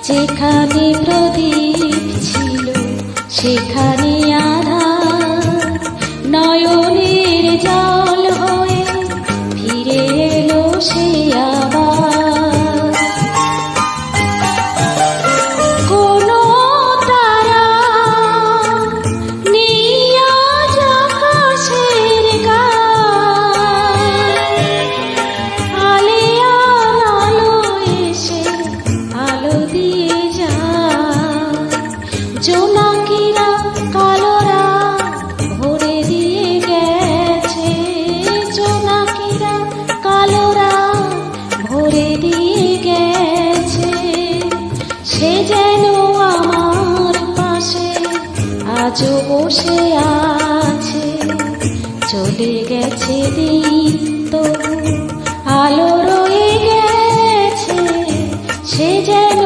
যেখানে প্রদীপ ছিল সেখানে আধার, নয়নের জল হয়ে ফিরে এলো সে আবার। কোনো তারা নেই আজ আকাশের গায়ে, আলেয়ার আলো এসে আলো দিয়ে যায়। জোনাকিরা কালোরা ভরে দিয়ে গেছে, জোনাকিরা কালোরা ভরে দিয়ে গেছে। সে যেন আমার পাশে আজও বসে আছে, চলে গেছে দিন।